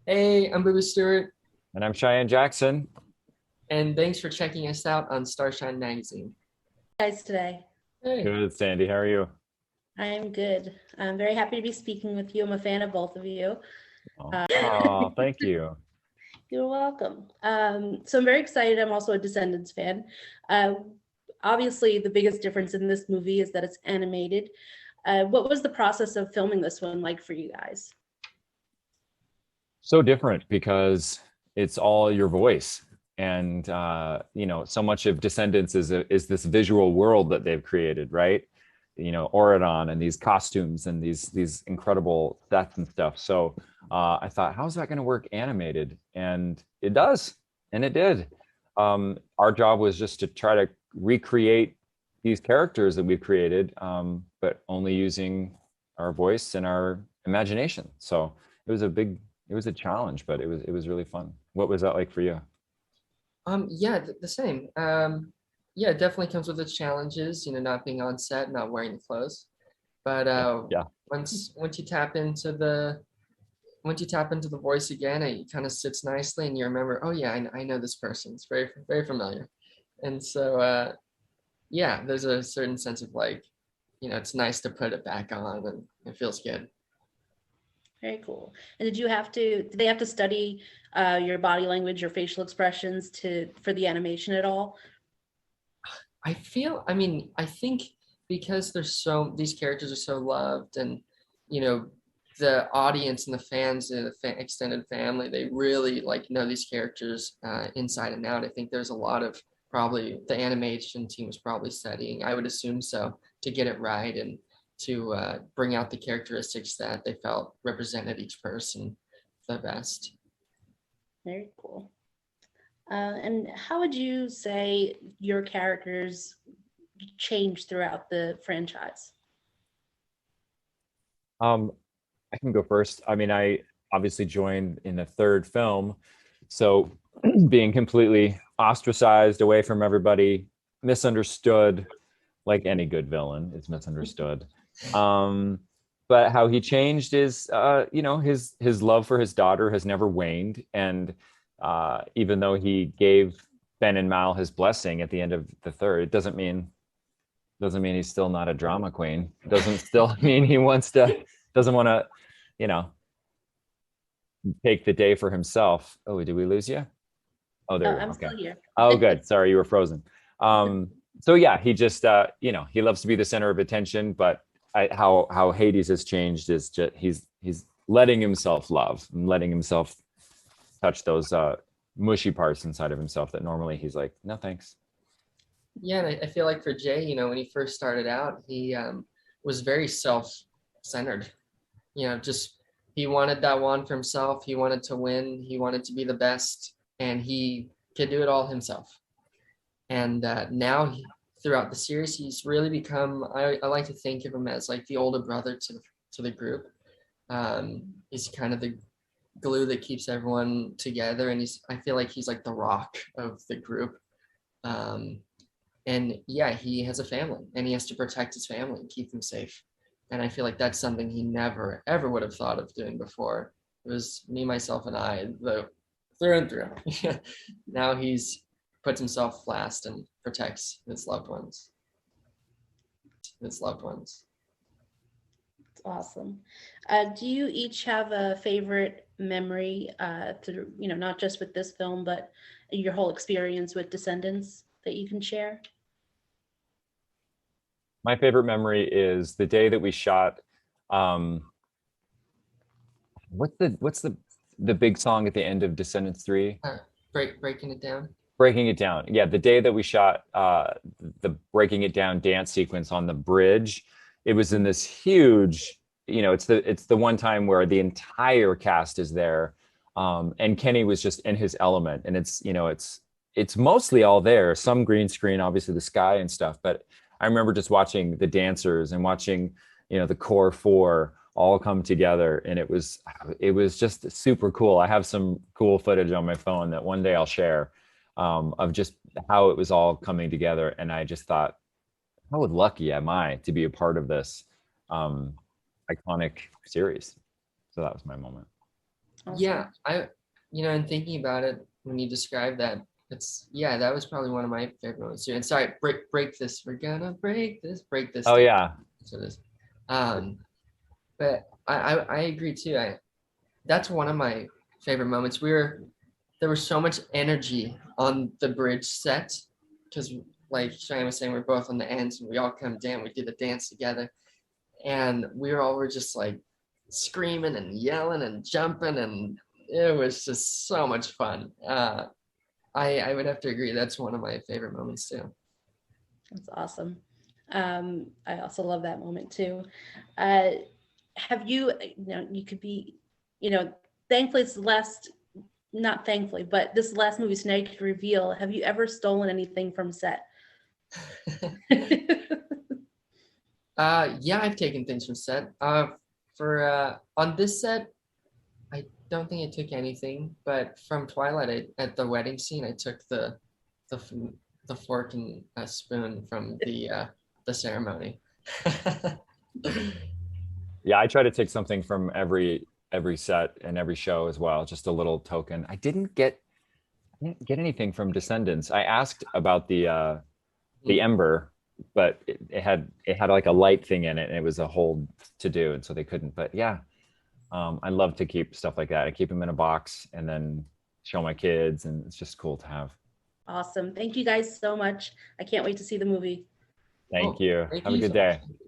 Hey, I'm Booboo Stewart, And I'm Cheyenne Jackson. and thanks for checking us out on StarShine magazine. Guys today. Hey, Good, Sandy. How are you? I'm good. I'm very happy to be speaking with you. I'm a fan of both of you. Oh, Uh, oh, thank you. you're welcome. So I'm very excited. I'm also a Descendants fan. Uh, Obviously, the biggest difference in this movie is that it's animated. What was the process of filming this one like for you guys? So different because it's all your voice. And so much of Descendants is this visual world that they've created, right? Oridon and these costumes and these incredible sets and stuff. So I thought, how's that going to work animated? And it does, and it did. Our job was just to try to recreate these characters that we've created, but only using our voice and our imagination. So it was a challenge, but it was really fun. What was that like for you? yeah, the same. Yeah, it definitely comes with its challenges, not being on set, not wearing the clothes. But Yeah, yeah, once you tap into the voice again, it kind of sits nicely, and you remember, oh yeah, I know this person. It's very familiar, and so yeah, there's a certain sense of like, it's nice to put it back on, and it feels good. Very cool. And did they have to study your body language, your facial expressions for the animation at all? I mean, I think because these characters are so loved, and you know, the audience and the fans and the extended family, they really like know these characters inside and out. I think there's a lot of probably the animation team was probably studying, I would assume so, to get it right and to bring out the characteristics that they felt represented each person the best. Very cool. And how would you say your characters change throughout the franchise? um, I can go first. I mean, I obviously joined in the third film, so being completely ostracized away from everybody, misunderstood, like any good villain is misunderstood. Um, but how he changed is, his love for his daughter has never waned, and even though he gave Ben and Mal his blessing at the end of the third, it doesn't mean he's still not a drama queen. It doesn't still mean he doesn't want to, you know, take the day for himself. Oh, did we lose you? Oh, there you are. I'm Okay. still here. Oh, good. Sorry, you were frozen. So yeah, he just he loves to be the center of attention, but how Hades has changed is just he's letting himself love and letting himself touch those mushy parts inside of himself that normally he's like, no thanks. Yeah, and I feel like for Jay, when he first started out, he was very self-centered. Just he wanted that one for himself. He wanted to win. He wanted to be the best, and he could do it all himself. And now, throughout the series, he's really become. I like to think of him as like the older brother to the group. He's kind of the glue that keeps everyone together, and I feel like he's like the rock of the group. Um, and yeah, he has a family, and he has to protect his family and keep them safe. And I feel like that's something he never ever would have thought of doing before. It was me, myself, and I, the through and through. Now he's puts himself last and protects his loved ones. His loved ones. It's awesome. Do you each have a favorite memory not just with this film, but your whole experience with Descendants that you can share? My favorite memory is the day that we shot. Um, what's the big song at the end of Descendants 3? Uh, breaking it down. Breaking It Down. Yeah, the day that we shot the Breaking It Down dance sequence on the bridge, it was in this huge, it's the one time where the entire cast is there. And Kenny was just in his element. And it's mostly all there, some green screen, obviously the sky and stuff. But I remember just watching the dancers and watching, the core four all come together, and it was just super cool. I have some cool footage on my phone that one day I'll share, of just how it was all coming together. And I just thought, how lucky am I to be a part of this um, iconic series? So that was my moment. Yeah, and thinking about it when you describe that, that was probably one of my favorite ones too. And sorry, break this. We're gonna break this. Oh yeah. So this, but I agree too. That's one of my favorite moments. There was so much energy on the bridge set because, like Cheyenne was saying, we're both on the ends and we all come down. We did the dance together, and were just like screaming and yelling and jumping, and it was just so much fun. I would have to agree. That's one of my favorite moments too. That's awesome. I also love that moment too. Have you, you could be, thankfully it's the last, not thankfully, but this last movie, so now you could reveal, have you ever stolen anything from set? Yeah, I've taken things from set. For on this set, I don't think I took anything, but from Twilight, at the wedding scene, I took the fork and a spoon from the ceremony. Yeah, I try to take something from every set and every show as well, just a little token. I didn't get anything from Descendants. I asked about the ember, but it had like a light thing in it, and it was a whole to do, and so they couldn't. But yeah, I love to keep stuff like that. I keep them in a box and then show my kids, and it's just cool to have. Awesome. Thank you guys so much. I can't wait to see the movie. Thank you. Thank Have a you good so day. much.